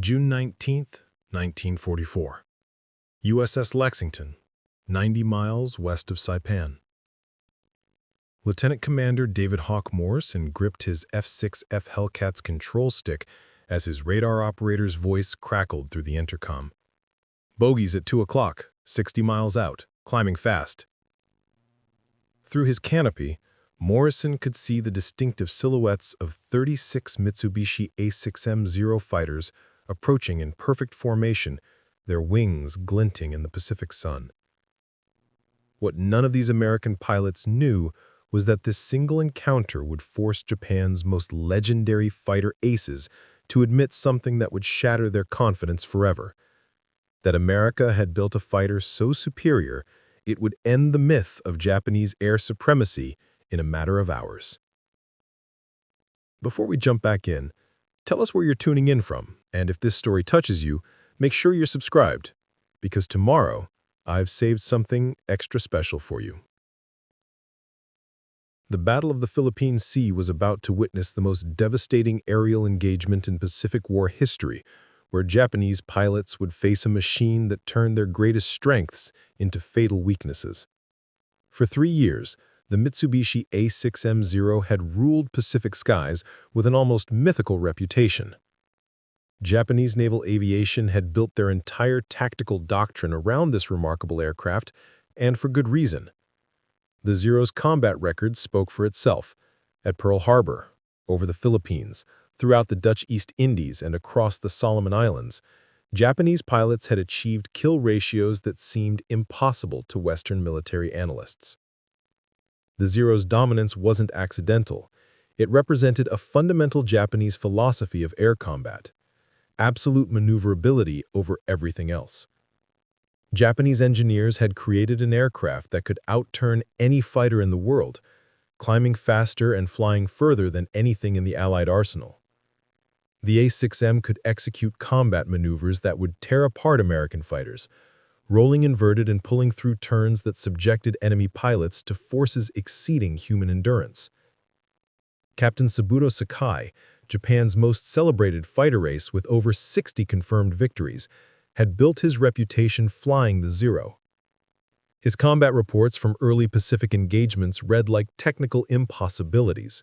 June 19, 1944. USS Lexington, 90 miles west of Saipan. Lieutenant Commander David Hawk Morrison gripped his F6F Hellcat's control stick as his radar operator's voice crackled through the intercom. Bogeys at 2 o'clock, 60 miles out, climbing fast. Through his canopy, Morrison could see the distinctive silhouettes of 36 Mitsubishi A6M Zero fighters approaching in perfect formation, their wings glinting in the Pacific sun. What none of these American pilots knew was that this single encounter would force Japan's most legendary fighter aces to admit something that would shatter their confidence forever: that America had built a fighter so superior it would end the myth of Japanese air supremacy in a matter of hours. Before we jump back in, tell us where you're tuning in from, and if this story touches you, make sure you're subscribed, because tomorrow I've saved something extra special for you. The Battle of the Philippine Sea was about to witness the most devastating aerial engagement in Pacific War history, where Japanese pilots would face a machine that turned their greatest strengths into fatal weaknesses. For 3 years, the Mitsubishi A6M Zero had ruled Pacific skies with an almost mythical reputation. Japanese naval aviation had built their entire tactical doctrine around this remarkable aircraft, and for good reason. The Zero's combat record spoke for itself. At Pearl Harbor, over the Philippines, throughout the Dutch East Indies, and across the Solomon Islands, Japanese pilots had achieved kill ratios that seemed impossible to Western military analysts. The Zero's dominance wasn't accidental. It represented a fundamental Japanese philosophy of air combat: absolute maneuverability over everything else. Japanese engineers had created an aircraft that could outturn any fighter in the world, climbing faster and flying further than anything in the Allied arsenal. The A6M could execute combat maneuvers that would tear apart American fighters, rolling inverted and pulling through turns that subjected enemy pilots to forces exceeding human endurance. Captain Saburo Sakai, Japan's most celebrated fighter ace with over 60 confirmed victories, had built his reputation flying the Zero. His combat reports from early Pacific engagements read like technical impossibilities,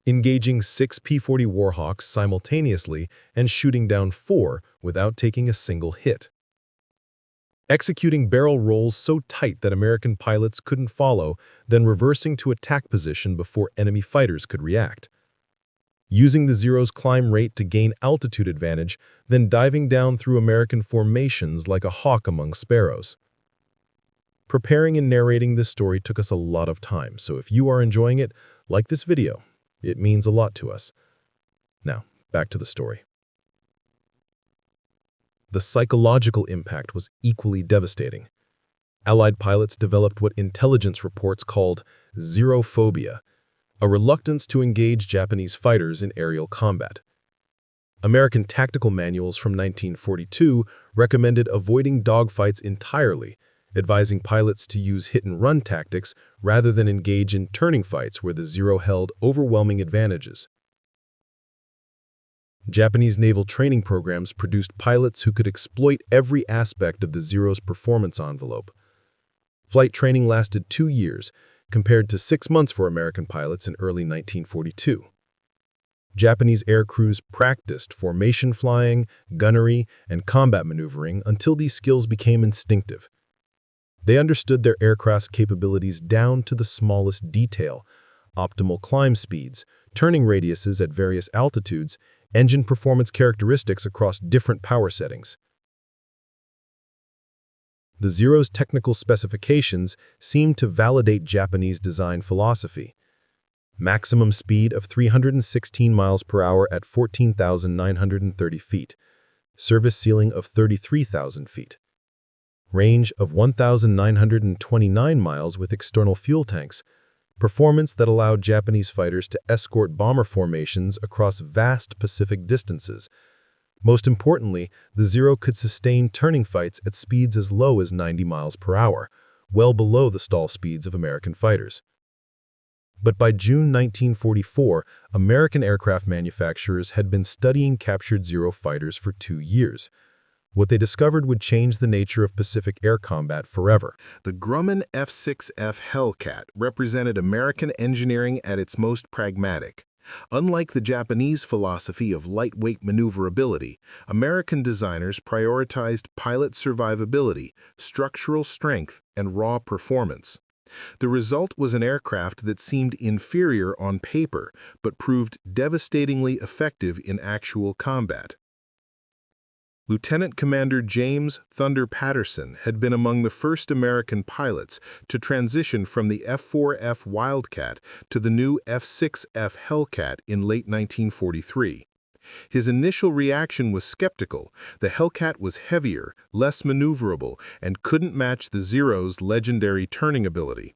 engaging 6 P-40 Warhawks simultaneously and shooting down 4 without taking a single hit. Executing barrel rolls so tight that American pilots couldn't follow, then reversing to attack position before enemy fighters could react. Using the Zero's climb rate to gain altitude advantage, then diving down through American formations like a hawk among sparrows. Preparing and narrating this story took us a lot of time, so if you are enjoying it, like this video. It means a lot to us. Now, back to the story. The psychological impact was equally devastating. Allied pilots developed what intelligence reports called zerophobia, a reluctance to engage Japanese fighters in aerial combat. American tactical manuals from 1942 recommended avoiding dogfights entirely, advising pilots to use hit-and-run tactics rather than engage in turning fights where the Zero held overwhelming advantages. Japanese naval training programs produced pilots who could exploit every aspect of the Zero's performance envelope. Flight training lasted 2 years, compared to 6 months for American pilots in early 1942. Japanese air crews practiced formation flying, gunnery, and combat maneuvering until these skills became instinctive. They understood their aircraft's capabilities down to the smallest detail: optimal climb speeds, turning radiuses at various altitudes, engine performance characteristics across different power settings. The Zero's technical specifications seemed to validate Japanese design philosophy. Maximum speed of 316 miles per hour at 14,930 feet. Service ceiling of 33,000 feet. Range of 1,929 miles with external fuel tanks. Performance that allowed Japanese fighters to escort bomber formations across vast Pacific distances. Most importantly, the Zero could sustain turning fights at speeds as low as 90 miles per hour, well below the stall speeds of American fighters. But by June 1944, American aircraft manufacturers had been studying captured Zero fighters for 2 years. What they discovered would change the nature of Pacific air combat forever. The Grumman F6F Hellcat represented American engineering at its most pragmatic. Unlike the Japanese philosophy of lightweight maneuverability, American designers prioritized pilot survivability, structural strength, and raw performance. The result was an aircraft that seemed inferior on paper, but proved devastatingly effective in actual combat. Lieutenant Commander James "Thunder" Patterson had been among the first American pilots to transition from the F4F Wildcat to the new F6F Hellcat in late 1943. His initial reaction was skeptical. The Hellcat was heavier, less maneuverable, and couldn't match the Zero's legendary turning ability.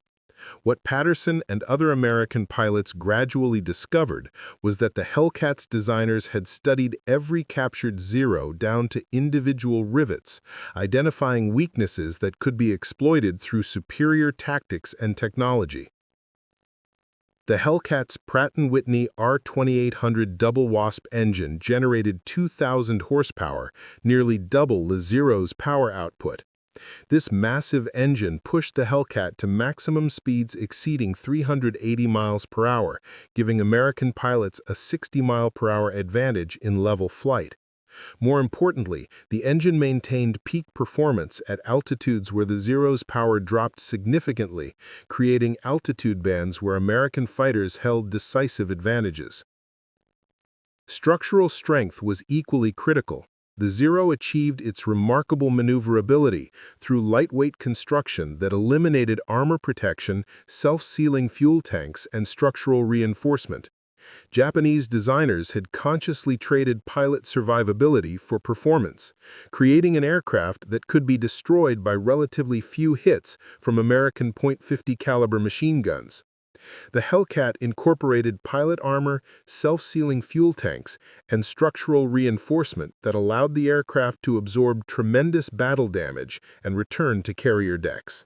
What Patterson and other American pilots gradually discovered was that the Hellcat's designers had studied every captured Zero down to individual rivets, identifying weaknesses that could be exploited through superior tactics and technology. The Hellcat's Pratt & Whitney R2800 double Wasp engine generated 2,000 horsepower, nearly double the Zero's power output. This massive engine pushed the Hellcat to maximum speeds exceeding 380 miles per hour, giving American pilots a 60-mile-per-hour advantage in level flight. More importantly, the engine maintained peak performance at altitudes where the Zero's power dropped significantly, creating altitude bands where American fighters held decisive advantages. Structural strength was equally critical. The Zero achieved its remarkable maneuverability through lightweight construction that eliminated armor protection, self-sealing fuel tanks, and structural reinforcement. Japanese designers had consciously traded pilot survivability for performance, creating an aircraft that could be destroyed by relatively few hits from American .50 caliber machine guns. The Hellcat incorporated pilot armor, self-sealing fuel tanks, and structural reinforcement that allowed the aircraft to absorb tremendous battle damage and return to carrier decks.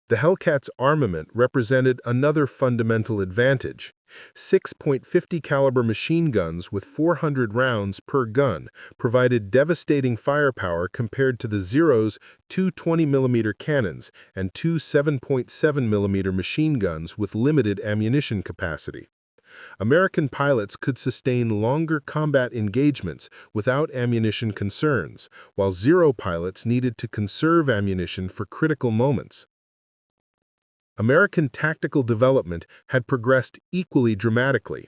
The Hellcat's armament represented another fundamental advantage. 6.50 caliber machine guns with 400 rounds per gun provided devastating firepower compared to the Zero's two 20mm cannons and two 7.7mm machine guns with limited ammunition capacity. American pilots could sustain longer combat engagements without ammunition concerns, while Zero pilots needed to conserve ammunition for critical moments. American tactical development had progressed equally dramatically.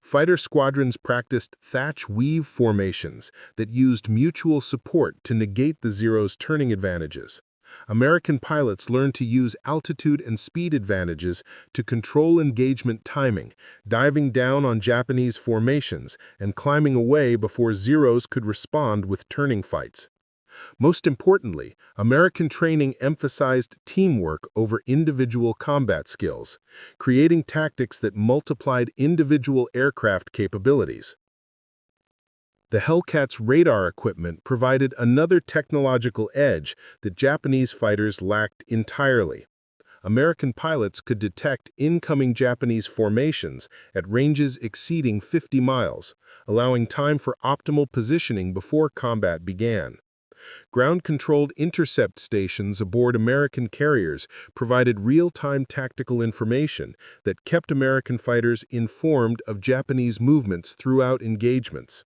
Fighter squadrons practiced thatch-weave formations that used mutual support to negate the Zero's turning advantages. American pilots learned to use altitude and speed advantages to control engagement timing, diving down on Japanese formations and climbing away before Zeros could respond with turning fights. Most importantly, American training emphasized teamwork over individual combat skills, creating tactics that multiplied individual aircraft capabilities. The Hellcat's radar equipment provided another technological edge that Japanese fighters lacked entirely. American pilots could detect incoming Japanese formations at ranges exceeding 50 miles, allowing time for optimal positioning before combat began. Ground-controlled intercept stations aboard American carriers provided real-time tactical information that kept American fighters informed of Japanese movements throughout engagements.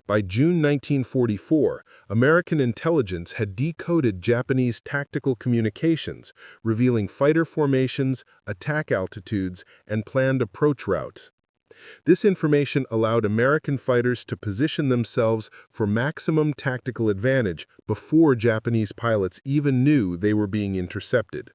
By June 1944, American intelligence had decoded Japanese tactical communications, revealing fighter formations, attack altitudes, and planned approach routes. This information allowed American fighters to position themselves for maximum tactical advantage before Japanese pilots even knew they were being intercepted.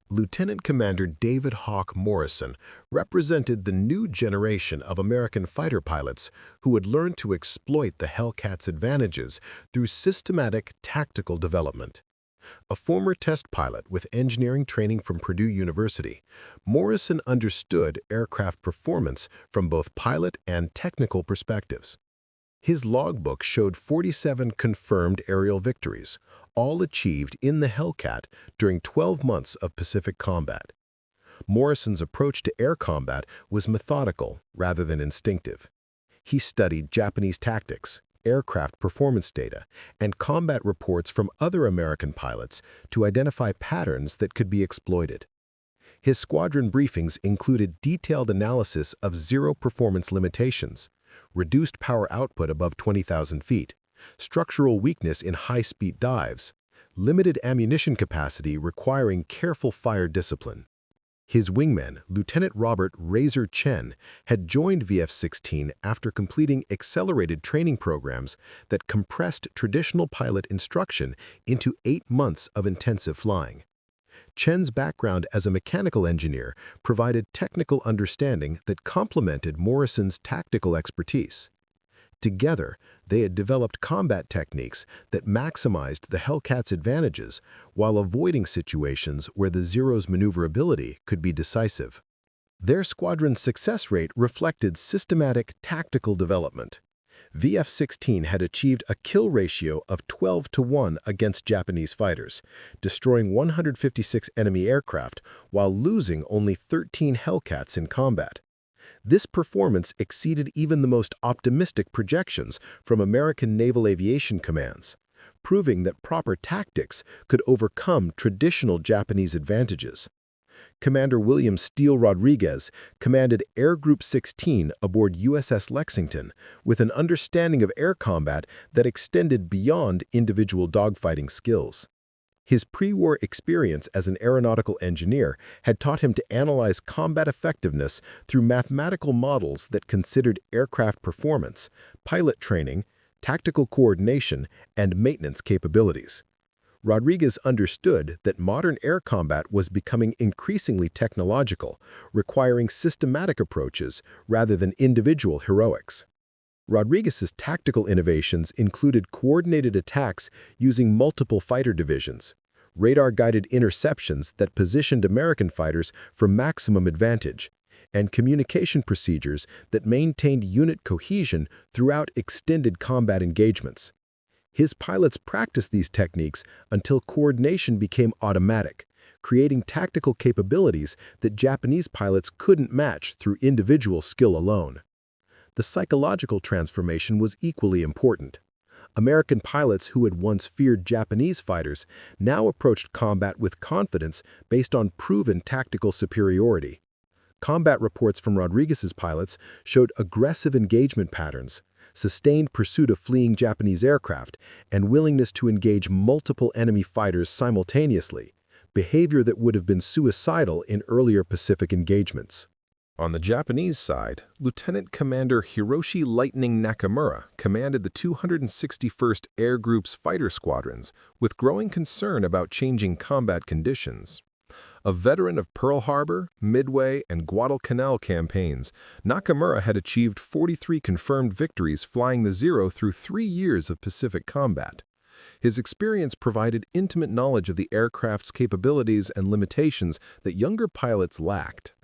Lieutenant Commander David Hawk Morrison represented the new generation of American fighter pilots who had learned to exploit the Hellcat's advantages through systematic tactical development. A former test pilot with engineering training from Purdue University, Morrison understood aircraft performance from both pilot and technical perspectives. His logbook showed 47 confirmed aerial victories, all achieved in the Hellcat during 12 months of Pacific combat. Morrison's approach to air combat was methodical rather than instinctive. He studied Japanese tactics, aircraft performance data, and combat reports from other American pilots to identify patterns that could be exploited. His squadron briefings included detailed analysis of Zero performance limitations, reduced power output above 20,000 feet, structural weakness in high-speed dives, limited ammunition capacity requiring careful fire discipline. His wingman, Lieutenant Robert Razor Chen, had joined VF-16 after completing accelerated training programs that compressed traditional pilot instruction into 8 months of intensive flying. Chen's background as a mechanical engineer provided technical understanding that complemented Morrison's tactical expertise. Together, they had developed combat techniques that maximized the Hellcat's advantages while avoiding situations where the Zero's maneuverability could be decisive. Their squadron's success rate reflected systematic tactical development. VF-16 had achieved a kill ratio of 12-to-1 against Japanese fighters, destroying 156 enemy aircraft while losing only 13 Hellcats in combat. This performance exceeded even the most optimistic projections from American Naval Aviation commands, proving that proper tactics could overcome traditional Japanese advantages. Commander William Steele Rodriguez commanded Air Group 16 aboard USS Lexington with an understanding of air combat that extended beyond individual dogfighting skills. His pre-war experience as an aeronautical engineer had taught him to analyze combat effectiveness through mathematical models that considered aircraft performance, pilot training, tactical coordination, and maintenance capabilities. Rodriguez understood that modern air combat was becoming increasingly technological, requiring systematic approaches rather than individual heroics. Rodriguez's tactical innovations included coordinated attacks using multiple fighter divisions, radar-guided interceptions that positioned American fighters for maximum advantage, and communication procedures that maintained unit cohesion throughout extended combat engagements. His pilots practiced these techniques until coordination became automatic, creating tactical capabilities that Japanese pilots couldn't match through individual skill alone. The psychological transformation was equally important. American pilots who had once feared Japanese fighters now approached combat with confidence based on proven tactical superiority. Combat reports from Rodriguez's pilots showed aggressive engagement patterns, sustained pursuit of fleeing Japanese aircraft, and willingness to engage multiple enemy fighters simultaneously, behavior that would have been suicidal in earlier Pacific engagements. On the Japanese side, Lieutenant Commander Hiroshi Lightning Nakamura commanded the 261st Air Group's fighter squadrons with growing concern about changing combat conditions. A veteran of Pearl Harbor, Midway, and Guadalcanal campaigns, Nakamura had achieved 43 confirmed victories flying the Zero through 3 years of Pacific combat. His experience provided intimate knowledge of the aircraft's capabilities and limitations that younger pilots lacked.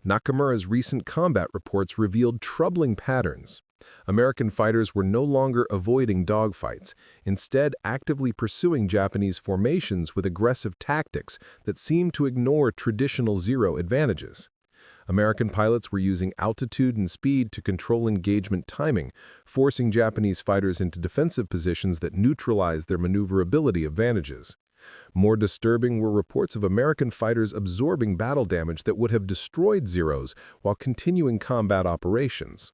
Nakamura's recent combat reports revealed troubling patterns. American fighters were no longer avoiding dogfights, instead actively pursuing Japanese formations with aggressive tactics that seemed to ignore traditional Zero advantages. American pilots were using altitude and speed to control engagement timing, forcing Japanese fighters into defensive positions that neutralized their maneuverability advantages. More disturbing were reports of American fighters absorbing battle damage that would have destroyed Zeros while continuing combat operations.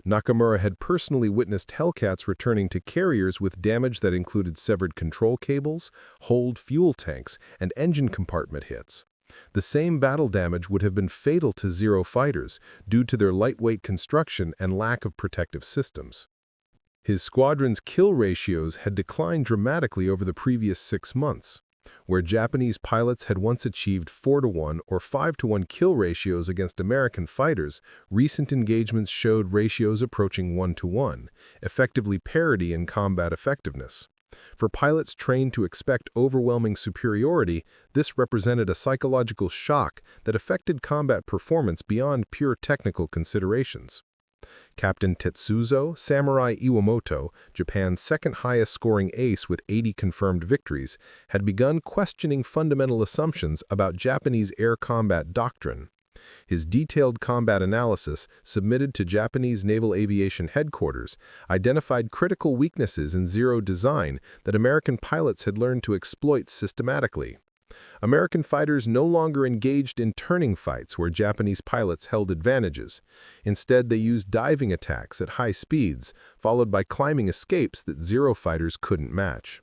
Nakamura had personally witnessed Hellcats returning to carriers with damage that included severed control cables, holed fuel tanks, and engine compartment hits. The same battle damage would have been fatal to Zero fighters due to their lightweight construction and lack of protective systems. His squadron's kill ratios had declined dramatically over the previous 6 months. Where Japanese pilots had once achieved 4-to-1 or 5-to-1 kill ratios against American fighters, recent engagements showed ratios approaching 1-to-1, effectively parity in combat effectiveness. For pilots trained to expect overwhelming superiority, this represented a psychological shock that affected combat performance beyond pure technical considerations. Captain Tetsuzo Samurai Iwamoto, Japan's second highest scoring ace with 80 confirmed victories, had begun questioning fundamental assumptions about Japanese air combat doctrine. His detailed combat analysis, submitted to Japanese Naval Aviation Headquarters, identified critical weaknesses in Zero design that American pilots had learned to exploit systematically. American fighters no longer engaged in turning fights where Japanese pilots held advantages. Instead, they used diving attacks at high speeds, followed by climbing escapes that Zero fighters couldn't match.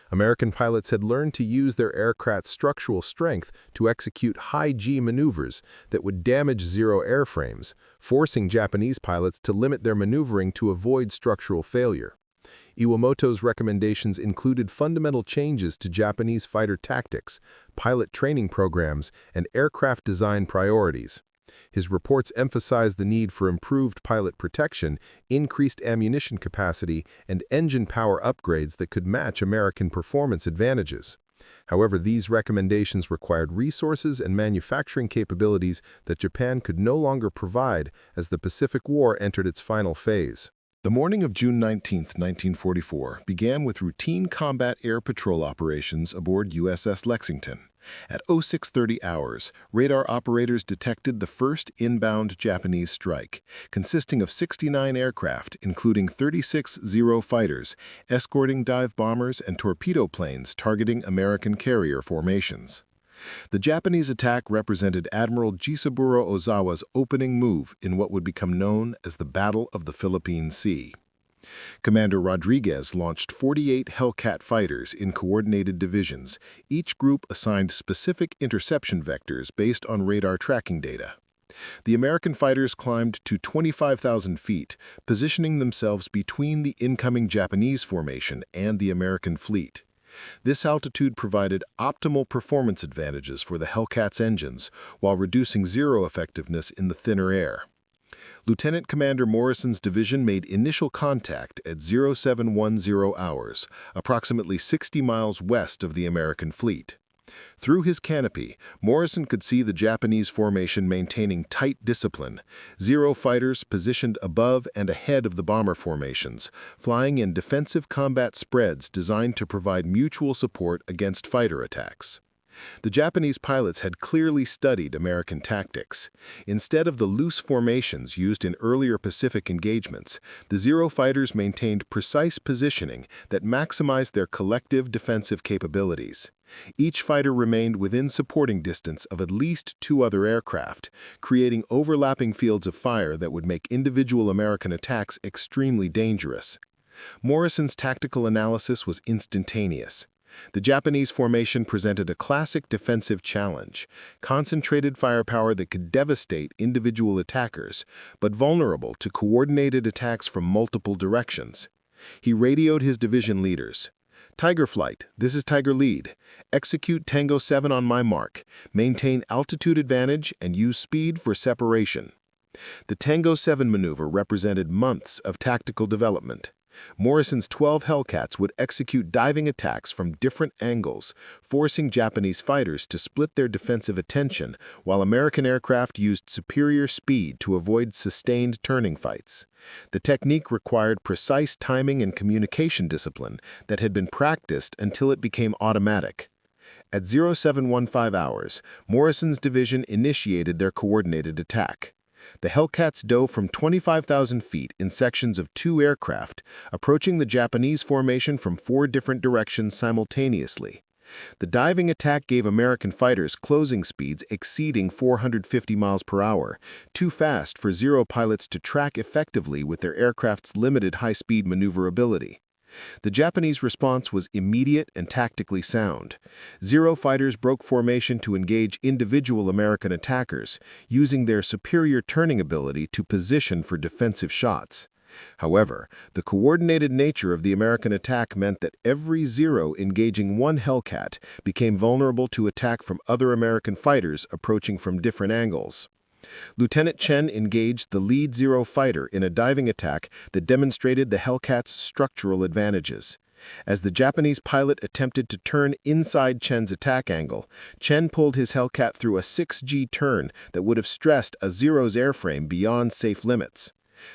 American pilots had learned to use their aircraft's structural strength to execute high-G maneuvers that would damage Zero airframes, forcing Japanese pilots to limit their maneuvering to avoid structural failure. Iwamoto's recommendations included fundamental changes to Japanese fighter tactics, pilot training programs, and aircraft design priorities. His reports emphasized the need for improved pilot protection, increased ammunition capacity, and engine power upgrades that could match American performance advantages. However, these recommendations required resources and manufacturing capabilities that Japan could no longer provide as the Pacific War entered its final phase. The morning of June 19, 1944, began with routine combat air patrol operations aboard USS Lexington. At 0630 hours, radar operators detected the first inbound Japanese strike, consisting of 69 aircraft, including 36 Zero fighters, escorting dive bombers and torpedo planes targeting American carrier formations. The Japanese attack represented Admiral Jisaburo Ozawa's opening move in what would become known as the Battle of the Philippine Sea. Commander Rodriguez launched 48 Hellcat fighters in coordinated divisions, each group assigned specific interception vectors based on radar tracking data. The American fighters climbed to 25,000 feet, positioning themselves between the incoming Japanese formation and the American fleet. This altitude provided optimal performance advantages for the Hellcat's engines, while reducing Zero effectiveness in the thinner air. Lieutenant Commander Morrison's division made initial contact at 0710 hours, approximately 60 miles west of the American fleet. Through his canopy, Morrison could see the Japanese formation maintaining tight discipline, Zero fighters positioned above and ahead of the bomber formations, flying in defensive combat spreads designed to provide mutual support against fighter attacks. The Japanese pilots had clearly studied American tactics. Instead of the loose formations used in earlier Pacific engagements, the Zero fighters maintained precise positioning that maximized their collective defensive capabilities. Each fighter remained within supporting distance of at least 2 other aircraft, creating overlapping fields of fire that would make individual American attacks extremely dangerous. Morrison's tactical analysis was instantaneous. The Japanese formation presented a classic defensive challenge, concentrated firepower that could devastate individual attackers, but vulnerable to coordinated attacks from multiple directions. He radioed his division leaders. "Tiger Flight, this is Tiger Lead. Execute Tango 7 on my mark. Maintain altitude advantage and use speed for separation." The Tango 7 maneuver represented months of tactical development. Morrison's 12 Hellcats would execute diving attacks from different angles, forcing Japanese fighters to split their defensive attention, while American aircraft used superior speed to avoid sustained turning fights. The technique required precise timing and communication discipline that had been practiced until it became automatic. At 0715 hours, Morrison's division initiated their coordinated attack. The Hellcats dove from 25,000 feet in sections of 2 aircraft, approaching the Japanese formation from 4 different directions simultaneously. The diving attack gave American fighters closing speeds exceeding 450 miles per hour, too fast for Zero pilots to track effectively with their aircraft's limited high-speed maneuverability. The Japanese response was immediate and tactically sound. Zero fighters broke formation to engage individual American attackers, using their superior turning ability to position for defensive shots. However, the coordinated nature of the American attack meant that every Zero engaging one Hellcat became vulnerable to attack from other American fighters approaching from different angles. Lieutenant Chen engaged the lead Zero fighter in a diving attack that demonstrated the Hellcat's structural advantages. As the Japanese pilot attempted to turn inside Chen's attack angle, Chen pulled his Hellcat through a 6G turn that would have stressed a Zero's airframe beyond safe limits.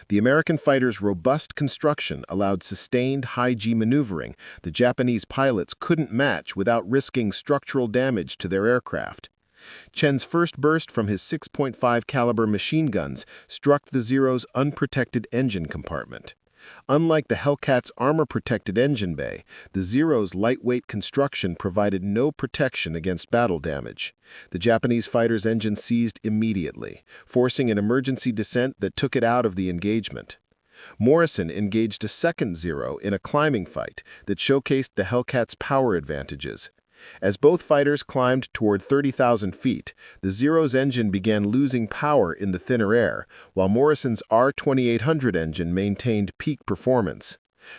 The American fighter's robust construction allowed sustained high-G maneuvering the Japanese pilots couldn't match without risking structural damage to their aircraft. Chen's first burst from his 6.5 caliber machine guns struck the Zero's unprotected engine compartment. Unlike the Hellcat's armor-protected engine bay, the Zero's lightweight construction provided no protection against battle damage. The Japanese fighter's engine seized immediately, forcing an emergency descent that took it out of the engagement. Morrison engaged a second Zero in a climbing fight that showcased the Hellcat's power advantages. As both fighters climbed toward 30,000 feet, the Zero's engine began losing power in the thinner air, while Morrison's R2800 engine maintained peak performance.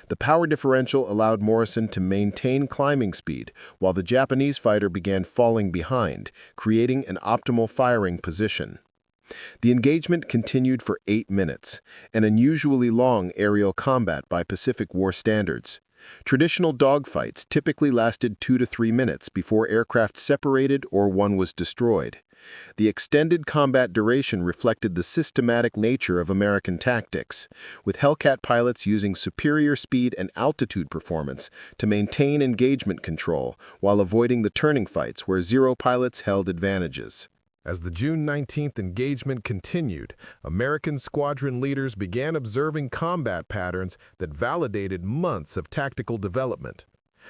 The power differential allowed Morrison to maintain climbing speed, while the Japanese fighter began falling behind, creating an optimal firing position. The engagement continued for 8 minutes, an unusually long aerial combat by Pacific War standards. Traditional dogfights typically lasted 2 to 3 minutes before aircraft separated or one was destroyed. The extended combat duration reflected the systematic nature of American tactics, with Hellcat pilots using superior speed and altitude performance to maintain engagement control while avoiding the turning fights where Zero pilots held advantages. As the June 19th engagement continued, American squadron leaders began observing combat patterns that validated months of tactical development.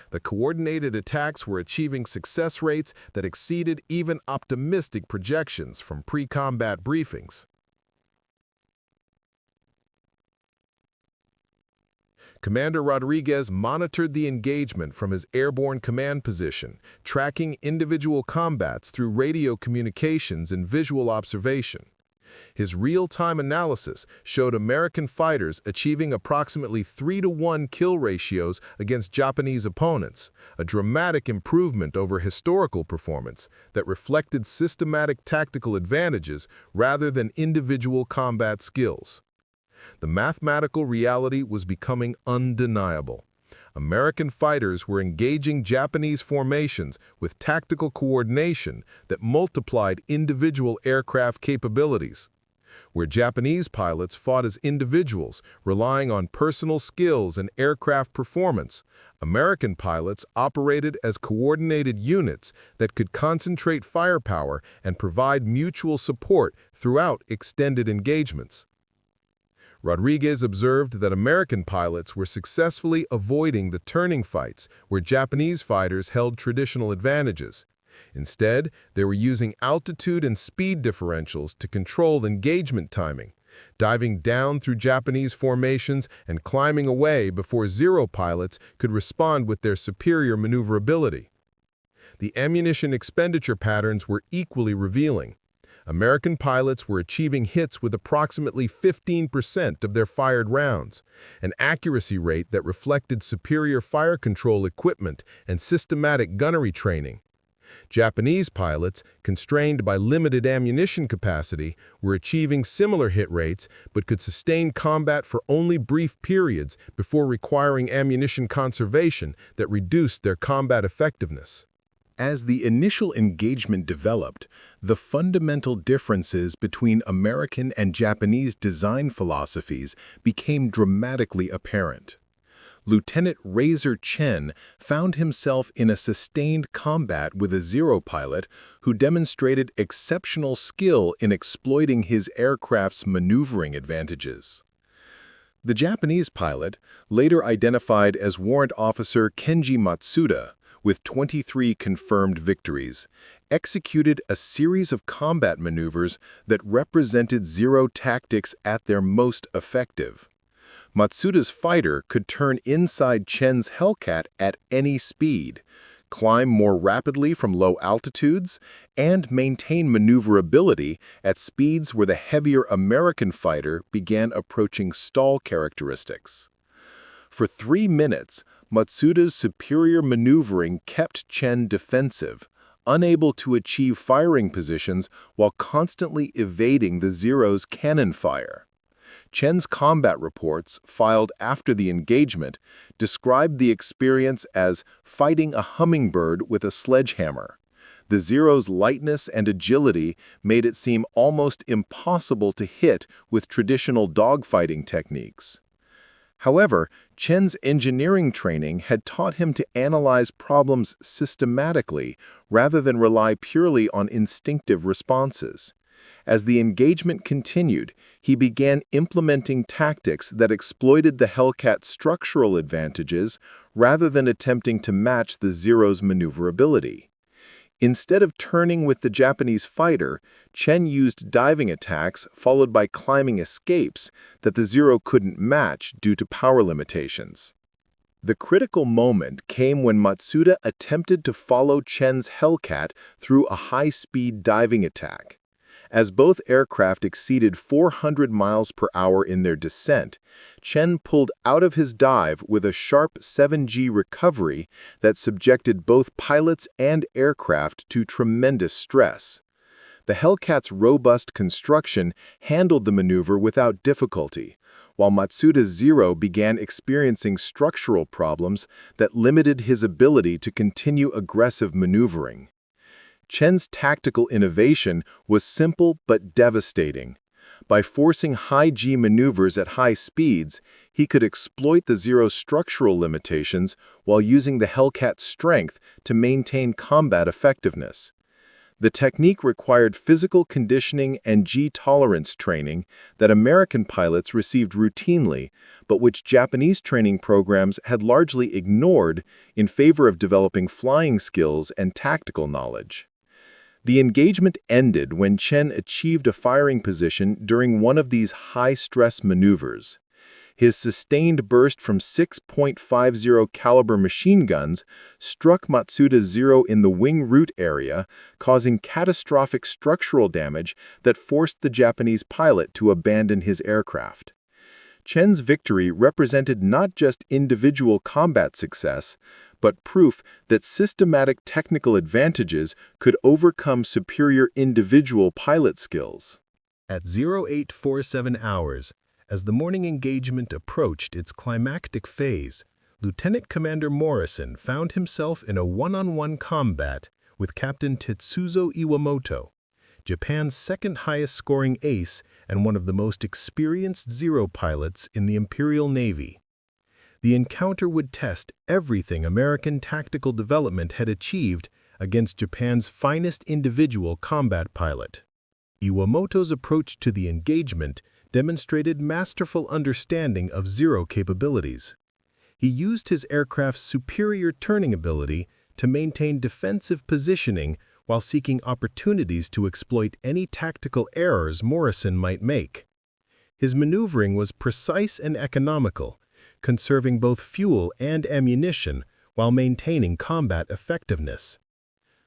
The coordinated attacks were achieving success rates that exceeded even optimistic projections from pre-combat briefings. Commander Rodriguez monitored the engagement from his airborne command position, tracking individual combats through radio communications and visual observation. His real-time analysis showed American fighters achieving approximately 3-to-1 kill ratios against Japanese opponents, a dramatic improvement over historical performance that reflected systematic tactical advantages rather than individual combat skills. The mathematical reality was becoming undeniable. American fighters were engaging Japanese formations with tactical coordination that multiplied individual aircraft capabilities. Where Japanese pilots fought as individuals, relying on personal skills and aircraft performance, American pilots operated as coordinated units that could concentrate firepower and provide mutual support throughout extended engagements. Rodriguez observed that American pilots were successfully avoiding the turning fights where Japanese fighters held traditional advantages. Instead, they were using altitude and speed differentials to control engagement timing, diving down through Japanese formations and climbing away before Zero pilots could respond with their superior maneuverability. The ammunition expenditure patterns were equally revealing. American pilots were achieving hits with approximately 15% of their fired rounds, an accuracy rate that reflected superior fire control equipment and systematic gunnery training. Japanese pilots, constrained by limited ammunition capacity, were achieving similar hit rates but could sustain combat for only brief periods before requiring ammunition conservation that reduced their combat effectiveness. As the initial engagement developed, the fundamental differences between American and Japanese design philosophies became dramatically apparent. Lieutenant Razor Chen found himself in a sustained combat with a Zero pilot who demonstrated exceptional skill in exploiting his aircraft's maneuvering advantages. The Japanese pilot, later identified as Warrant Officer Kenji Matsuda, with 23 confirmed victories, executed a series of combat maneuvers that represented Zero tactics at their most effective. Matsuda's fighter could turn inside Chen's Hellcat at any speed, climb more rapidly from low altitudes, and maintain maneuverability at speeds where the heavier American fighter began approaching stall characteristics. For 3 minutes, Matsuda's superior maneuvering kept Chen defensive, unable to achieve firing positions while constantly evading the Zero's cannon fire. Chen's combat reports, filed after the engagement, described the experience as fighting a hummingbird with a sledgehammer. The Zero's lightness and agility made it seem almost impossible to hit with traditional dogfighting techniques. However, Chen's engineering training had taught him to analyze problems systematically rather than rely purely on instinctive responses. As the engagement continued, he began implementing tactics that exploited the Hellcat's structural advantages rather than attempting to match the Zero's maneuverability. Instead of turning with the Japanese fighter, Chen used diving attacks followed by climbing escapes that the Zero couldn't match due to power limitations. The critical moment came when Matsuda attempted to follow Chen's Hellcat through a high-speed diving attack. As both aircraft exceeded 400 miles per hour in their descent, Chen pulled out of his dive with a sharp 7G recovery that subjected both pilots and aircraft to tremendous stress. The Hellcat's robust construction handled the maneuver without difficulty, while Matsuda's Zero began experiencing structural problems that limited his ability to continue aggressive maneuvering. Chen's tactical innovation was simple but devastating. By forcing high-G maneuvers at high speeds, he could exploit the Zero's structural limitations while using the Hellcat's strength to maintain combat effectiveness. The technique required physical conditioning and G-tolerance training that American pilots received routinely, but which Japanese training programs had largely ignored in favor of developing flying skills and tactical knowledge. The engagement ended when Chen achieved a firing position during one of these high-stress maneuvers. His sustained burst from 6.50 caliber machine guns struck Matsuda's Zero in the wing root area, causing catastrophic structural damage that forced the Japanese pilot to abandon his aircraft. Chen's victory represented not just individual combat success, but proof that systematic technical advantages could overcome superior individual pilot skills. At 0847 hours, as the morning engagement approached its climactic phase, Lieutenant Commander Morrison found himself in a one-on-one combat with Captain Tetsuzo Iwamoto, Japan's second-highest-scoring ace and one of the most experienced Zero pilots in the Imperial Navy. The encounter would test everything American tactical development had achieved against Japan's finest individual combat pilot. Iwamoto's approach to the engagement demonstrated masterful understanding of Zero capabilities. He used his aircraft's superior turning ability to maintain defensive positioning while seeking opportunities to exploit any tactical errors Morrison might make. His maneuvering was precise and economical, conserving both fuel and ammunition while maintaining combat effectiveness.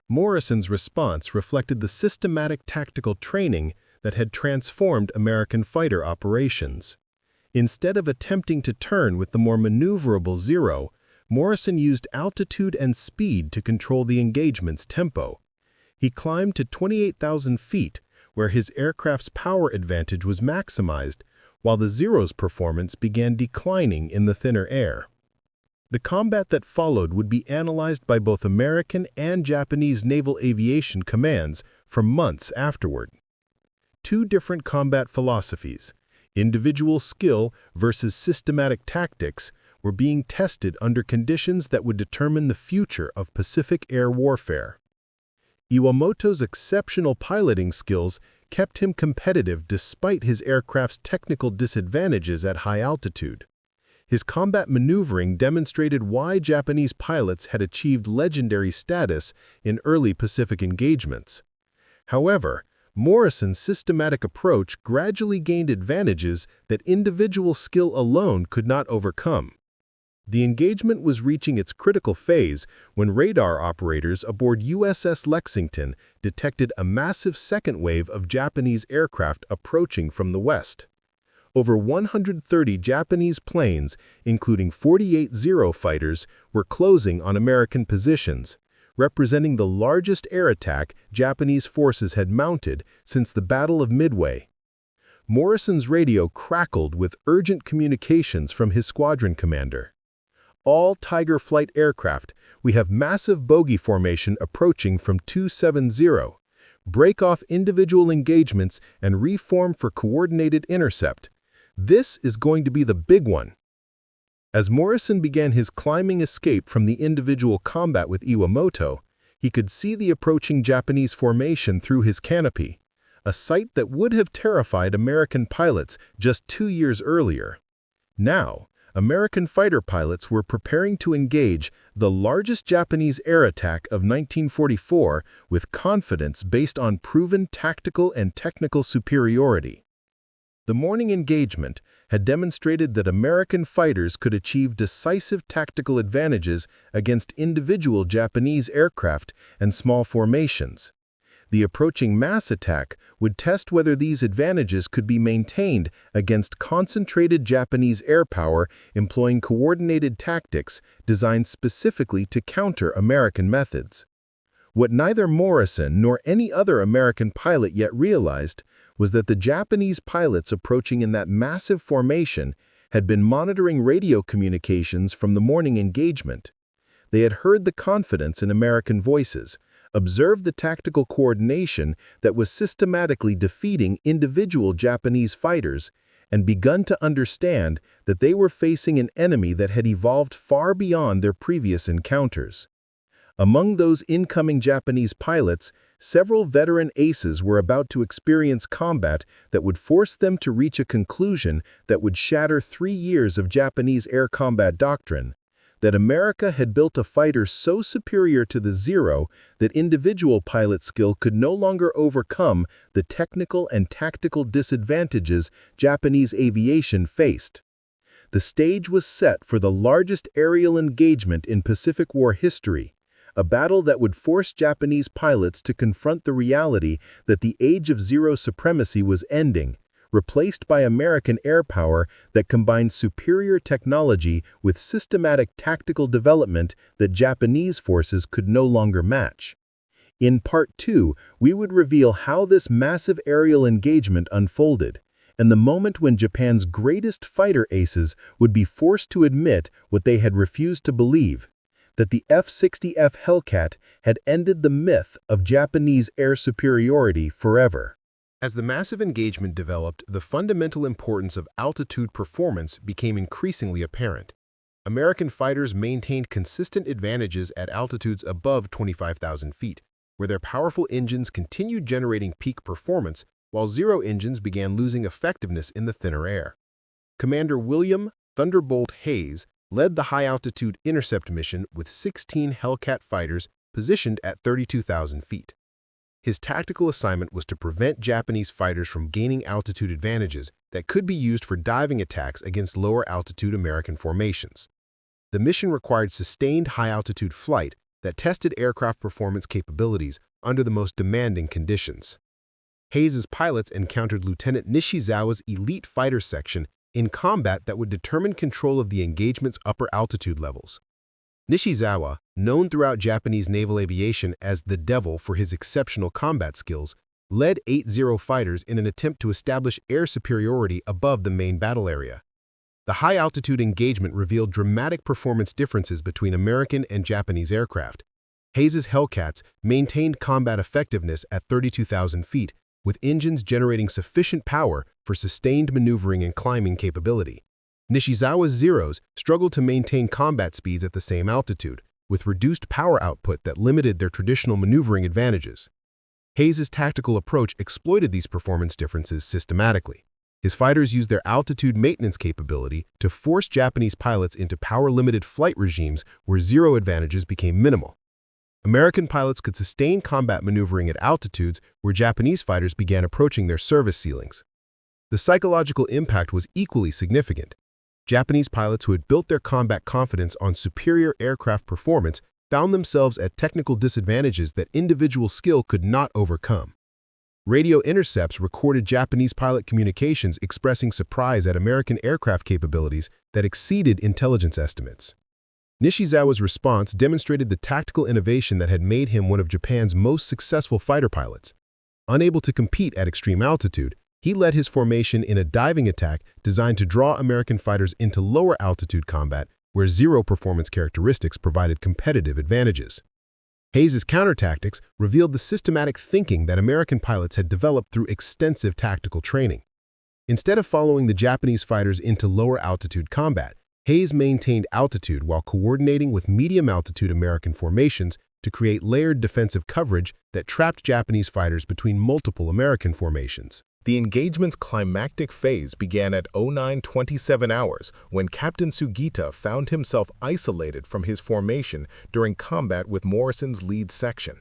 Morrison's response reflected the systematic tactical training that had transformed American fighter operations. Instead of attempting to turn with the more maneuverable Zero, Morrison used altitude and speed to control the engagement's tempo. He climbed to 28,000 feet, where his aircraft's power advantage was maximized, while the Zero's performance began declining in the thinner air. The combat that followed would be analyzed by both American and Japanese naval aviation commands for months afterward. Two different combat philosophies, individual skill versus systematic tactics, were being tested under conditions that would determine the future of Pacific air warfare. Iwamoto's exceptional piloting skills kept him competitive despite his aircraft's technical disadvantages at high altitude. His combat maneuvering demonstrated why Japanese pilots had achieved legendary status in early Pacific engagements. However, Morrison's systematic approach gradually gained advantages that individual skill alone could not overcome. The engagement was reaching its critical phase when radar operators aboard USS Lexington detected a massive second wave of Japanese aircraft approaching from the west. Over 130 Japanese planes, including 48 Zero fighters, were closing on American positions, representing the largest air attack Japanese forces had mounted since the Battle of Midway. Morrison's radio crackled with urgent communications from his squadron commander. all Tiger flight aircraft, we have massive bogey formation approaching from 270. Break off individual engagements and reform for coordinated intercept. This is going to be the big one. As Morrison began his climbing escape from the individual combat with Iwamoto, he could see the approaching Japanese formation through his canopy, a sight that would have terrified American pilots just 2 years earlier. Now, American fighter pilots were preparing to engage the largest Japanese air attack of 1944 with confidence based on proven tactical and technical superiority. The morning engagement had demonstrated that American fighters could achieve decisive tactical advantages against individual Japanese aircraft and small formations. The approaching mass attack would test whether these advantages could be maintained against concentrated Japanese air power employing coordinated tactics designed specifically to counter American methods. What neither Morrison nor any other American pilot yet realized was that the Japanese pilots approaching in that massive formation had been monitoring radio communications from the morning engagement. They had heard the confidence in American voices, observed the tactical coordination that was systematically defeating individual Japanese fighters, and begun to understand that they were facing an enemy that had evolved far beyond their previous encounters. Among those incoming Japanese pilots, several veteran aces were about to experience combat that would force them to reach a conclusion that would shatter 3 years of Japanese air combat doctrine, that America had built a fighter so superior to the Zero that individual pilot skill could no longer overcome the technical and tactical disadvantages Japanese aviation faced. The stage was set for the largest aerial engagement in Pacific War history, a battle that would force Japanese pilots to confront the reality that the age of Zero supremacy was ending, replaced by American air power that combined superior technology with systematic tactical development that Japanese forces could no longer match. In Part 2, we would reveal how this massive aerial engagement unfolded, and the moment when Japan's greatest fighter aces would be forced to admit what they had refused to believe, that the F6F Hellcat had ended the myth of Japanese air superiority forever. As the massive engagement developed, the fundamental importance of altitude performance became increasingly apparent. American fighters maintained consistent advantages at altitudes above 25,000 feet, where their powerful engines continued generating peak performance, while Zero engines began losing effectiveness in the thinner air. Commander William "Thunderbolt" Hayes led the high-altitude intercept mission with 16 Hellcat fighters positioned at 32,000 feet. His tactical assignment was to prevent Japanese fighters from gaining altitude advantages that could be used for diving attacks against lower-altitude American formations. The mission required sustained high-altitude flight that tested aircraft performance capabilities under the most demanding conditions. Hayes's pilots encountered Lieutenant Nishizawa's elite fighter section in combat that would determine control of the engagement's upper altitude levels. Nishizawa, known throughout Japanese naval aviation as the Devil for his exceptional combat skills, led 8-0 fighters in an attempt to establish air superiority above the main battle area. The high-altitude engagement revealed dramatic performance differences between American and Japanese aircraft. Hayes's Hellcats maintained combat effectiveness at 32,000 feet, with engines generating sufficient power for sustained maneuvering and climbing capability. Nishizawa's Zeros struggled to maintain combat speeds at the same altitude, with reduced power output that limited their traditional maneuvering advantages. Hayes's tactical approach exploited these performance differences systematically. His fighters used their altitude maintenance capability to force Japanese pilots into power-limited flight regimes where Zero advantages became minimal. American pilots could sustain combat maneuvering at altitudes where Japanese fighters began approaching their service ceilings. The psychological impact was equally significant. Japanese pilots who had built their combat confidence on superior aircraft performance found themselves at technical disadvantages that individual skill could not overcome. Radio intercepts recorded Japanese pilot communications expressing surprise at American aircraft capabilities that exceeded intelligence estimates. Nishizawa's response demonstrated the tactical innovation that had made him one of Japan's most successful fighter pilots. Unable to compete at extreme altitude, he led his formation in a diving attack designed to draw American fighters into lower altitude combat where Zero performance characteristics provided competitive advantages. Hayes's counter-tactics revealed the systematic thinking that American pilots had developed through extensive tactical training. Instead of following the Japanese fighters into lower-altitude combat, Hayes maintained altitude while coordinating with medium-altitude American formations to create layered defensive coverage that trapped Japanese fighters between multiple American formations. The engagement's climactic phase began at 09:27 hours when Captain Sugita found himself isolated from his formation during combat with Morrison's lead section.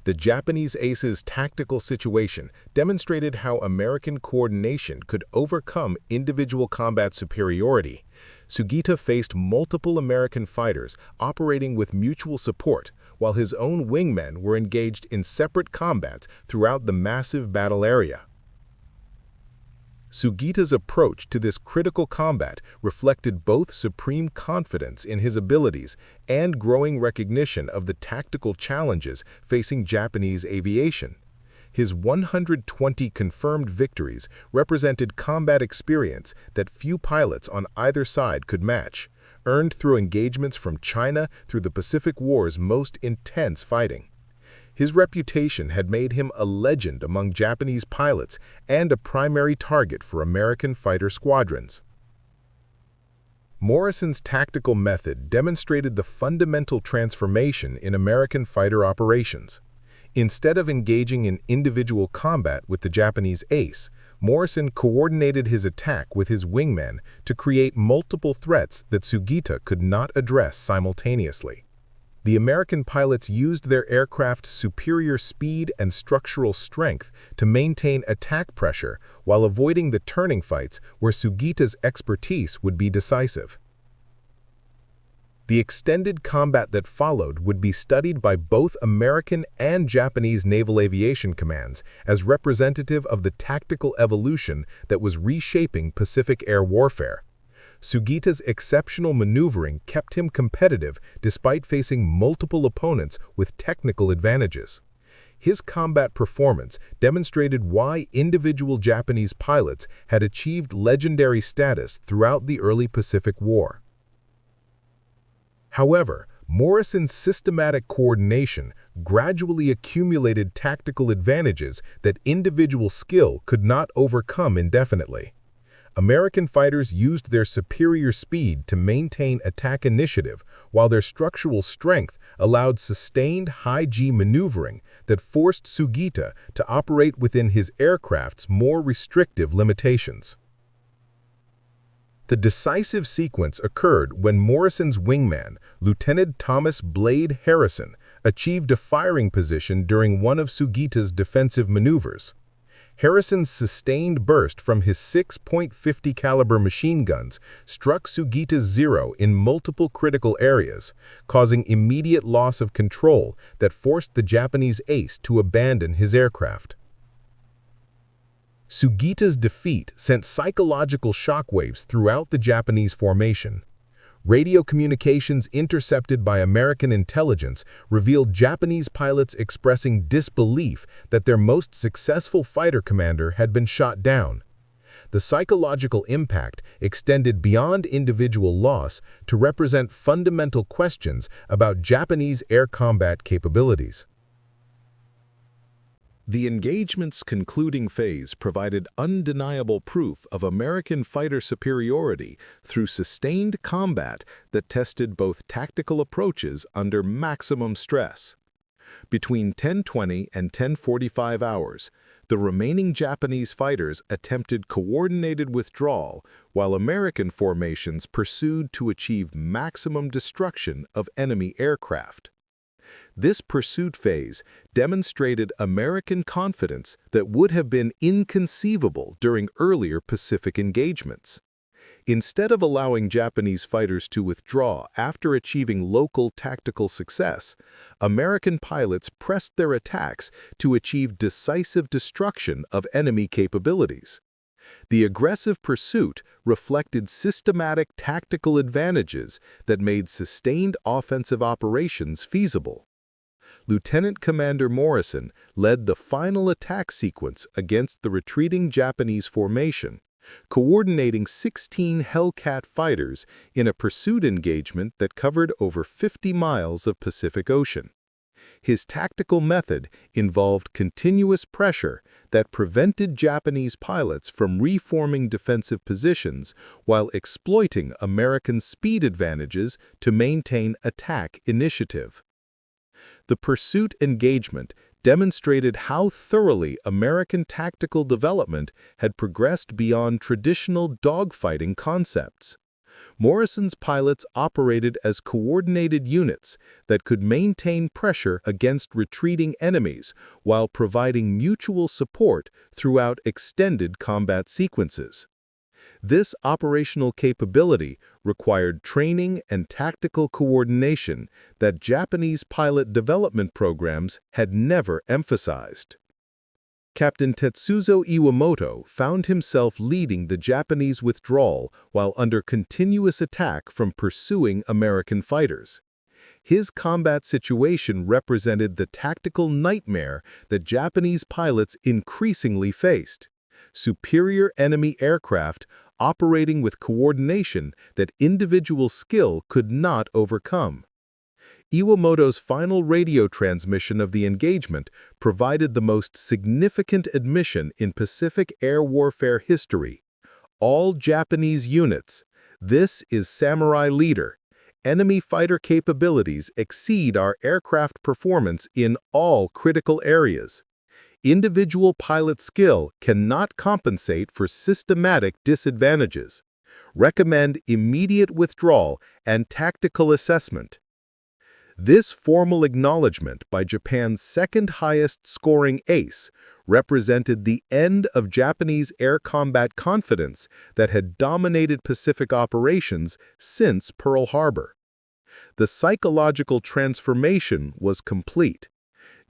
The Japanese ace's tactical situation demonstrated how American coordination could overcome individual combat superiority. Sugita faced multiple American fighters operating with mutual support, while his own wingmen were engaged in separate combats throughout the massive battle area. Sugita's approach to this critical combat reflected both supreme confidence in his abilities and growing recognition of the tactical challenges facing Japanese aviation. His 120 confirmed victories represented combat experience that few pilots on either side could match, earned through engagements from China through the Pacific War's most intense fighting. His reputation had made him a legend among Japanese pilots and a primary target for American fighter squadrons. Morrison's tactical method demonstrated the fundamental transformation in American fighter operations. Instead of engaging in individual combat with the Japanese ace, Morrison coordinated his attack with his wingmen to create multiple threats that Sugita could not address simultaneously. The American pilots used their aircraft's superior speed and structural strength to maintain attack pressure while avoiding the turning fights where Sugita's expertise would be decisive. The extended combat that followed would be studied by both American and Japanese naval aviation commands as representative of the tactical evolution that was reshaping Pacific air warfare. Sugita's exceptional maneuvering kept him competitive despite facing multiple opponents with technical advantages. His combat performance demonstrated why individual Japanese pilots had achieved legendary status throughout the early Pacific War. However, Morrison's systematic coordination gradually accumulated tactical advantages that individual skill could not overcome indefinitely. American fighters used their superior speed to maintain attack initiative, while their structural strength allowed sustained high-G maneuvering that forced Sugita to operate within his aircraft's more restrictive limitations. The decisive sequence occurred when Morrison's wingman, Lieutenant Thomas Blade Harrison, achieved a firing position during one of Sugita's defensive maneuvers. Harrison's sustained burst from his 6.50 caliber machine guns struck Sugita's Zero in multiple critical areas, causing immediate loss of control that forced the Japanese ace to abandon his aircraft. Sugita's defeat sent psychological shockwaves throughout the Japanese formation. Radio communications intercepted by American intelligence revealed Japanese pilots expressing disbelief that their most successful fighter commander had been shot down. The psychological impact extended beyond individual loss to represent fundamental questions about Japanese air combat capabilities. The engagement's concluding phase provided undeniable proof of American fighter superiority through sustained combat that tested both tactical approaches under maximum stress. Between 10:20 and 10:45 hours, the remaining Japanese fighters attempted coordinated withdrawal, while American formations pursued to achieve maximum destruction of enemy aircraft. This pursuit phase demonstrated American confidence that would have been inconceivable during earlier Pacific engagements. Instead of allowing Japanese fighters to withdraw after achieving local tactical success, American pilots pressed their attacks to achieve decisive destruction of enemy capabilities. The aggressive pursuit reflected systematic tactical advantages that made sustained offensive operations feasible. Lieutenant Commander Morrison led the final attack sequence against the retreating Japanese formation, coordinating 16 Hellcat fighters in a pursuit engagement that covered over 50 miles of Pacific Ocean. His tactical method involved continuous pressure that prevented Japanese pilots from reforming defensive positions while exploiting American speed advantages to maintain attack initiative. The pursuit engagement demonstrated how thoroughly American tactical development had progressed beyond traditional dogfighting concepts. Morrison's pilots operated as coordinated units that could maintain pressure against retreating enemies while providing mutual support throughout extended combat sequences. This operational capability required training and tactical coordination that Japanese pilot development programs had never emphasized. Captain Tetsuzo Iwamoto found himself leading the Japanese withdrawal while under continuous attack from pursuing American fighters. His combat situation represented the tactical nightmare that Japanese pilots increasingly faced: superior enemy aircraft operating with coordination that individual skill could not overcome. Iwamoto's final radio transmission of the engagement provided the most significant admission in Pacific air warfare history. All Japanese units. This is Samurai Leader. Enemy fighter capabilities exceed our aircraft performance in all critical areas. Individual pilot skill cannot compensate for systematic disadvantages. Recommend immediate withdrawal and tactical assessment. This formal acknowledgement by Japan's second-highest-scoring ace represented the end of Japanese air combat confidence that had dominated Pacific operations since Pearl Harbor. The psychological transformation was complete.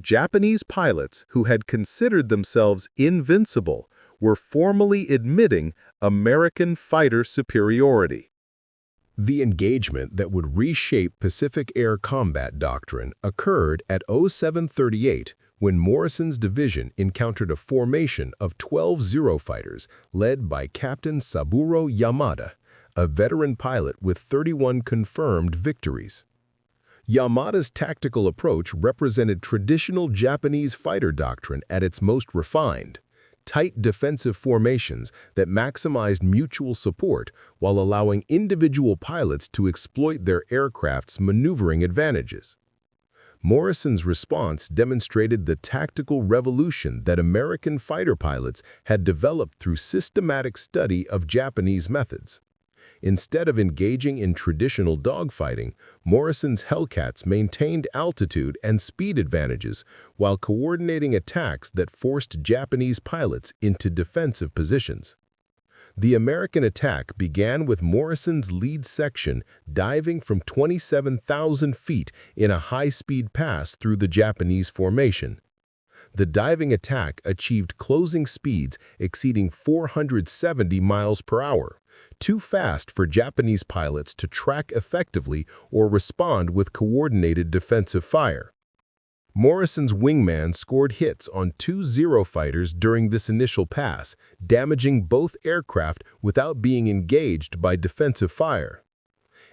Japanese pilots who had considered themselves invincible were formally admitting American fighter superiority. The engagement that would reshape Pacific air combat doctrine occurred at 0738 when Morrison's division encountered a formation of 12 Zero fighters led by Captain Saburo Yamada, a veteran pilot with 31 confirmed victories. Yamada's tactical approach represented traditional Japanese fighter doctrine at its most refined: tight defensive formations that maximized mutual support while allowing individual pilots to exploit their aircraft's maneuvering advantages. Morrison's response demonstrated the tactical revolution that American fighter pilots had developed through systematic study of Japanese methods. Instead of engaging in traditional dogfighting, Morrison's Hellcats maintained altitude and speed advantages while coordinating attacks that forced Japanese pilots into defensive positions. The American attack began with Morrison's lead section diving from 27,000 feet in a high-speed pass through the Japanese formation. The diving attack achieved closing speeds exceeding 470 miles per hour, too fast for Japanese pilots to track effectively or respond with coordinated defensive fire. Morrison's wingman scored hits on 2 Zero fighters during this initial pass, damaging both aircraft without being engaged by defensive fire.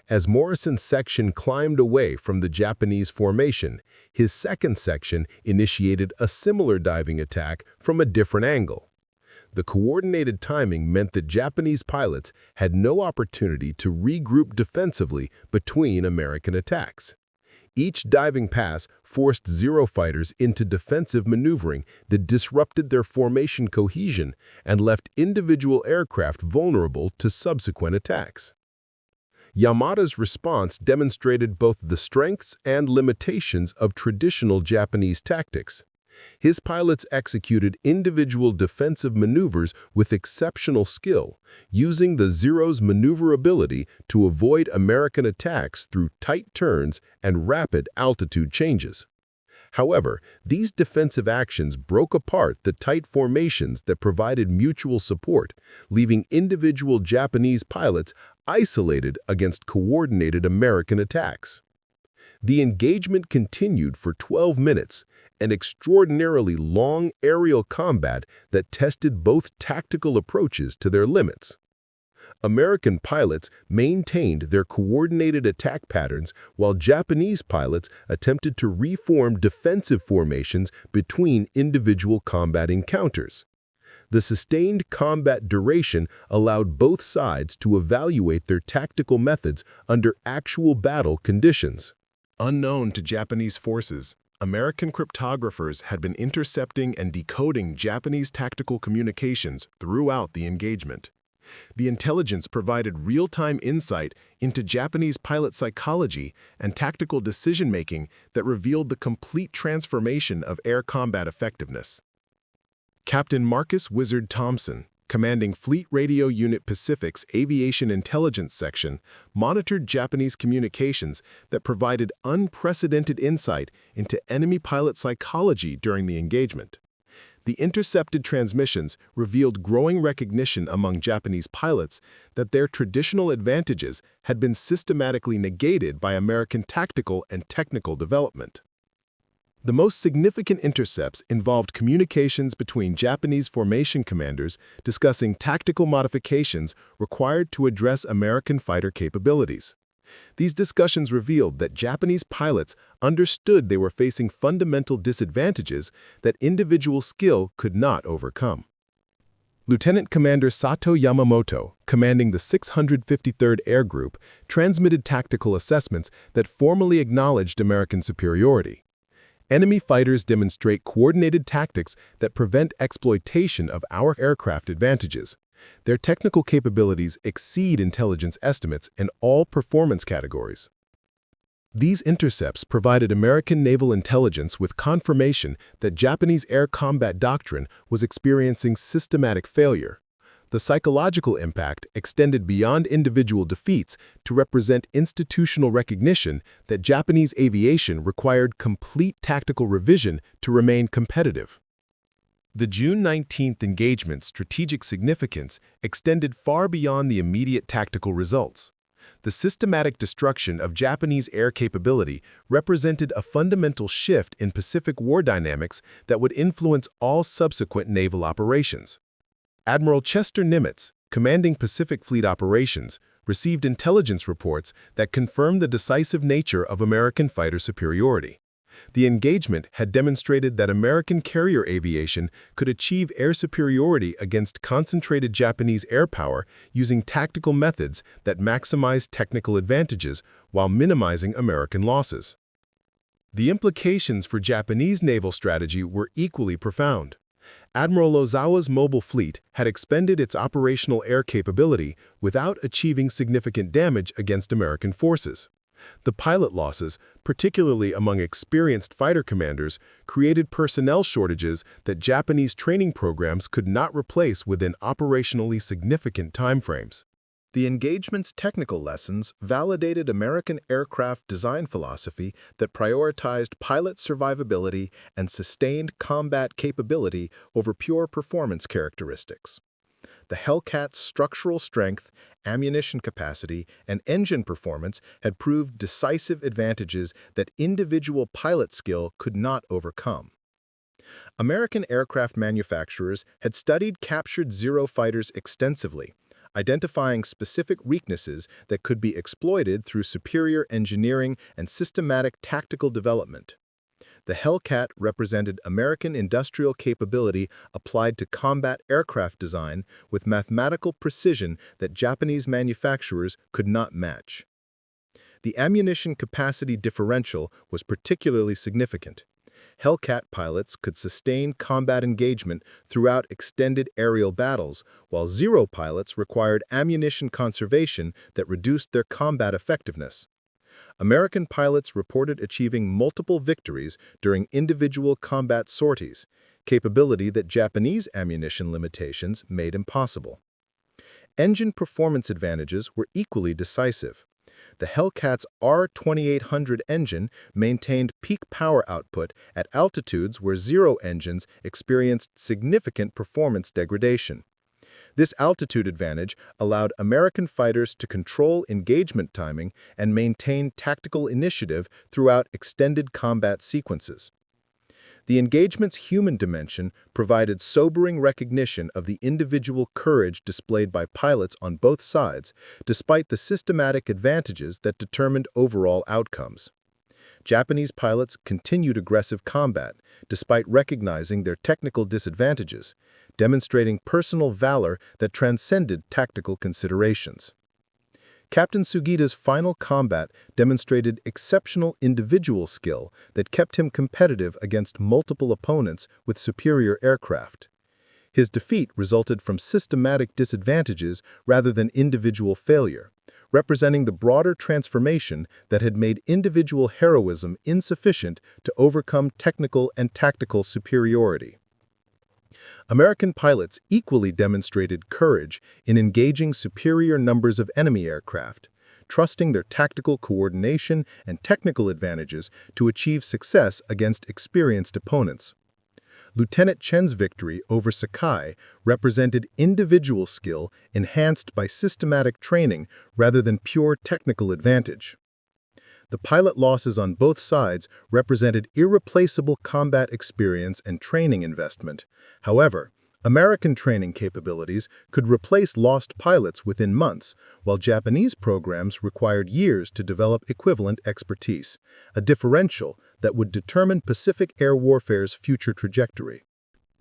As Morrison's section climbed away from the Japanese formation, his second section initiated a similar diving attack from a different angle. The coordinated timing meant that Japanese pilots had no opportunity to regroup defensively between American attacks. Each diving pass forced Zero fighters into defensive maneuvering that disrupted their formation cohesion and left individual aircraft vulnerable to subsequent attacks. Yamada's response demonstrated both the strengths and limitations of traditional Japanese tactics. His pilots executed individual defensive maneuvers with exceptional skill, using the Zero's maneuverability to avoid American attacks through tight turns and rapid altitude changes. However, these defensive actions broke apart the tight formations that provided mutual support, leaving individual Japanese pilots isolated against coordinated American attacks. The engagement continued for 12 minutes, an extraordinarily long aerial combat that tested both tactical approaches to their limits. American pilots maintained their coordinated attack patterns while Japanese pilots attempted to reform defensive formations between individual combat encounters. The sustained combat duration allowed both sides to evaluate their tactical methods under actual battle conditions. Unknown to Japanese forces, American cryptographers had been intercepting and decoding Japanese tactical communications throughout the engagement. The intelligence provided real-time insight into Japanese pilot psychology and tactical decision-making that revealed the complete transformation of air combat effectiveness. Captain Marcus Wizard Thompson, commanding Fleet Radio Unit Pacific's Aviation Intelligence Section, monitored Japanese communications that provided unprecedented insight into enemy pilot psychology during the engagement. The intercepted transmissions revealed growing recognition among Japanese pilots that their traditional advantages had been systematically negated by American tactical and technical development. The most significant intercepts involved communications between Japanese formation commanders discussing tactical modifications required to address American fighter capabilities. These discussions revealed that Japanese pilots understood they were facing fundamental disadvantages that individual skill could not overcome. Lieutenant Commander Sato Yamamoto, commanding the 653rd Air Group, transmitted tactical assessments that formally acknowledged American superiority. Enemy fighters demonstrate coordinated tactics that prevent exploitation of our aircraft advantages. Their technical capabilities exceed intelligence estimates in all performance categories. These intercepts provided American naval intelligence with confirmation that Japanese air combat doctrine was experiencing systematic failure. The psychological impact extended beyond individual defeats to represent institutional recognition that Japanese aviation required complete tactical revision to remain competitive. The June 19th engagement's strategic significance extended far beyond the immediate tactical results. The systematic destruction of Japanese air capability represented a fundamental shift in Pacific war dynamics that would influence all subsequent naval operations. Admiral Chester Nimitz, commanding Pacific Fleet operations, received intelligence reports that confirmed the decisive nature of American fighter superiority. The engagement had demonstrated that American carrier aviation could achieve air superiority against concentrated Japanese air power using tactical methods that maximized technical advantages while minimizing American losses. The implications for Japanese naval strategy were equally profound. Admiral Ozawa's mobile fleet had expended its operational air capability without achieving significant damage against American forces. The pilot losses, particularly among experienced fighter commanders, created personnel shortages that Japanese training programs could not replace within operationally significant timeframes. The engagement's technical lessons validated American aircraft design philosophy that prioritized pilot survivability and sustained combat capability over pure performance characteristics. The Hellcat's structural strength, ammunition capacity, and engine performance had proved decisive advantages that individual pilot skill could not overcome. American aircraft manufacturers had studied captured Zero fighters extensively, identifying specific weaknesses that could be exploited through superior engineering and systematic tactical development. The Hellcat represented American industrial capability applied to combat aircraft design with mathematical precision that Japanese manufacturers could not match. The ammunition capacity differential was particularly significant. Hellcat pilots could sustain combat engagement throughout extended aerial battles, while Zero pilots required ammunition conservation that reduced their combat effectiveness. American pilots reported achieving multiple victories during individual combat sorties, capability that Japanese ammunition limitations made impossible. Engine performance advantages were equally decisive. The Hellcat's R2800 engine maintained peak power output at altitudes where Zero engines experienced significant performance degradation. This altitude advantage allowed American fighters to control engagement timing and maintain tactical initiative throughout extended combat sequences. The engagement's human dimension provided sobering recognition of the individual courage displayed by pilots on both sides, despite the systematic advantages that determined overall outcomes. Japanese pilots continued aggressive combat, despite recognizing their technical disadvantages, demonstrating personal valor that transcended tactical considerations. Captain Sugita's final combat demonstrated exceptional individual skill that kept him competitive against multiple opponents with superior aircraft. His defeat resulted from systematic disadvantages rather than individual failure, representing the broader transformation that had made individual heroism insufficient to overcome technical and tactical superiority. American pilots equally demonstrated courage in engaging superior numbers of enemy aircraft, trusting their tactical coordination and technical advantages to achieve success against experienced opponents. Lieutenant Chen's victory over Sakai represented individual skill enhanced by systematic training rather than pure technical advantage. The pilot losses on both sides represented irreplaceable combat experience and training investment. However, American training capabilities could replace lost pilots within months, while Japanese programs required years to develop equivalent expertise, a differential that would determine Pacific air warfare's future trajectory.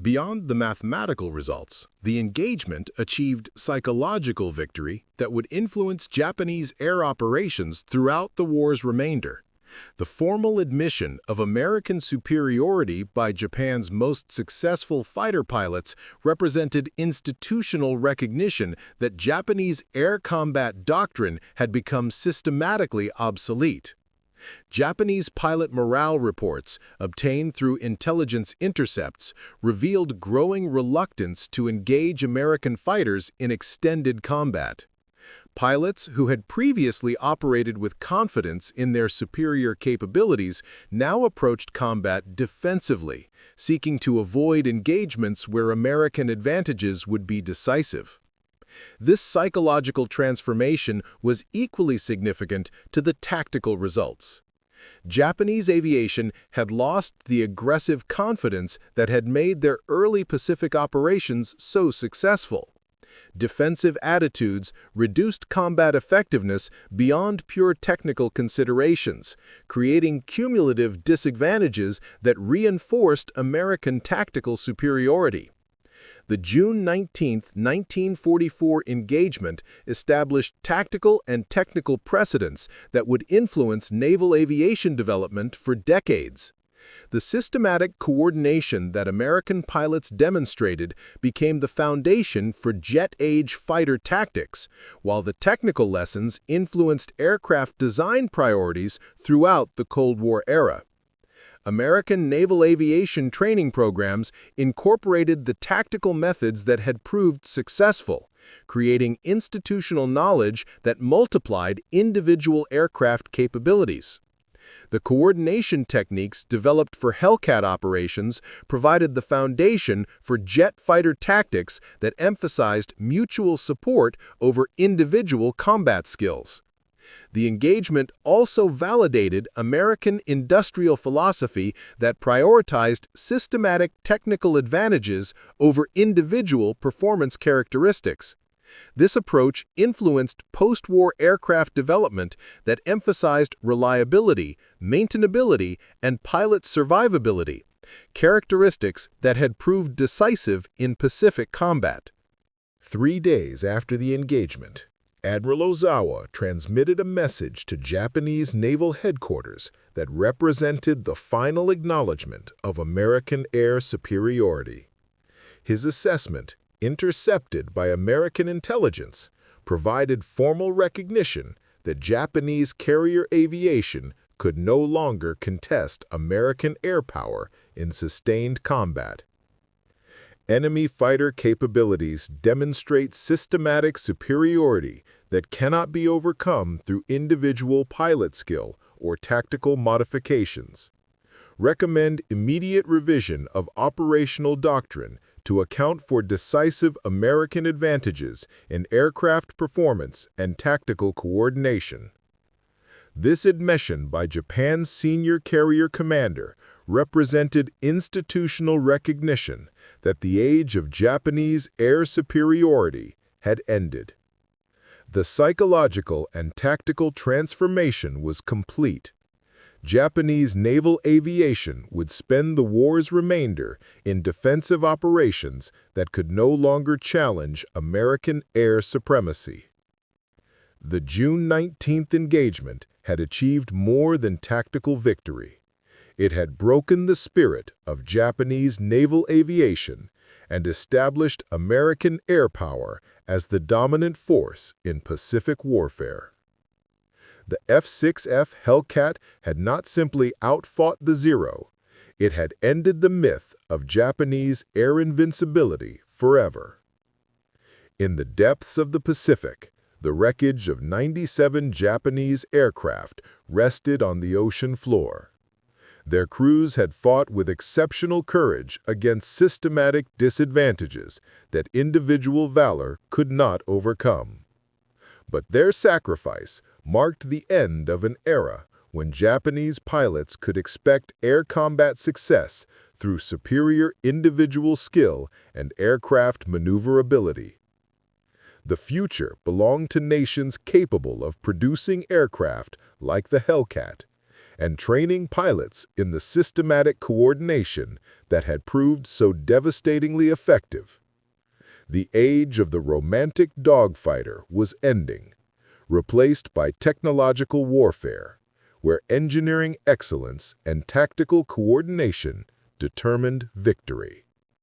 Beyond the mathematical results, the engagement achieved psychological victory that would influence Japanese air operations throughout the war's remainder. The formal admission of American superiority by Japan's most successful fighter pilots represented institutional recognition that Japanese air combat doctrine had become systematically obsolete. Japanese pilot morale reports, obtained through intelligence intercepts, revealed growing reluctance to engage American fighters in extended combat. Pilots who had previously operated with confidence in their superior capabilities now approached combat defensively, seeking to avoid engagements where American advantages would be decisive. This psychological transformation was equally significant to the tactical results. Japanese aviation had lost the aggressive confidence that had made their early Pacific operations so successful. Defensive attitudes reduced combat effectiveness beyond pure technical considerations, creating cumulative disadvantages that reinforced American tactical superiority. The June 19, 1944 engagement established tactical and technical precedents that would influence naval aviation development for decades. The systematic coordination that American pilots demonstrated became the foundation for jet-age fighter tactics, while the technical lessons influenced aircraft design priorities throughout the Cold War era. American naval aviation training programs incorporated the tactical methods that had proved successful, creating institutional knowledge that multiplied individual aircraft capabilities. The coordination techniques developed for Hellcat operations provided the foundation for jet fighter tactics that emphasized mutual support over individual combat skills. The engagement also validated American industrial philosophy that prioritized systematic technical advantages over individual performance characteristics. This approach influenced post-war aircraft development that emphasized reliability, maintainability, and pilot survivability, characteristics that had proved decisive in Pacific combat. 3 days after the engagement, Admiral Ozawa transmitted a message to Japanese naval headquarters that represented the final acknowledgement of American air superiority. His assessment, intercepted by American intelligence, provided formal recognition that Japanese carrier aviation could no longer contest American air power in sustained combat. Enemy fighter capabilities demonstrate systematic superiority that cannot be overcome through individual pilot skill or tactical modifications. Recommend immediate revision of operational doctrine to account for decisive American advantages in aircraft performance and tactical coordination. This admission by Japan's senior carrier commander represented institutional recognition that the age of Japanese air superiority had ended. The psychological and tactical transformation was complete. Japanese naval aviation would spend the war's remainder in defensive operations that could no longer challenge American air supremacy. The June 19th engagement had achieved more than tactical victory. It had broken the spirit of Japanese naval aviation and established American air power as the dominant force in Pacific warfare. The F6F Hellcat had not simply outfought the Zero, it had ended the myth of Japanese air invincibility forever. In the depths of the Pacific, the wreckage of 97 Japanese aircraft rested on the ocean floor. Their crews had fought with exceptional courage against systematic disadvantages that individual valor could not overcome. But their sacrifice marked the end of an era when Japanese pilots could expect air combat success through superior individual skill and aircraft maneuverability. The future belonged to nations capable of producing aircraft like the Hellcat and training pilots in the systematic coordination that had proved so devastatingly effective. The age of the romantic dogfighter was ending, replaced by technological warfare, where engineering excellence and tactical coordination determined victory.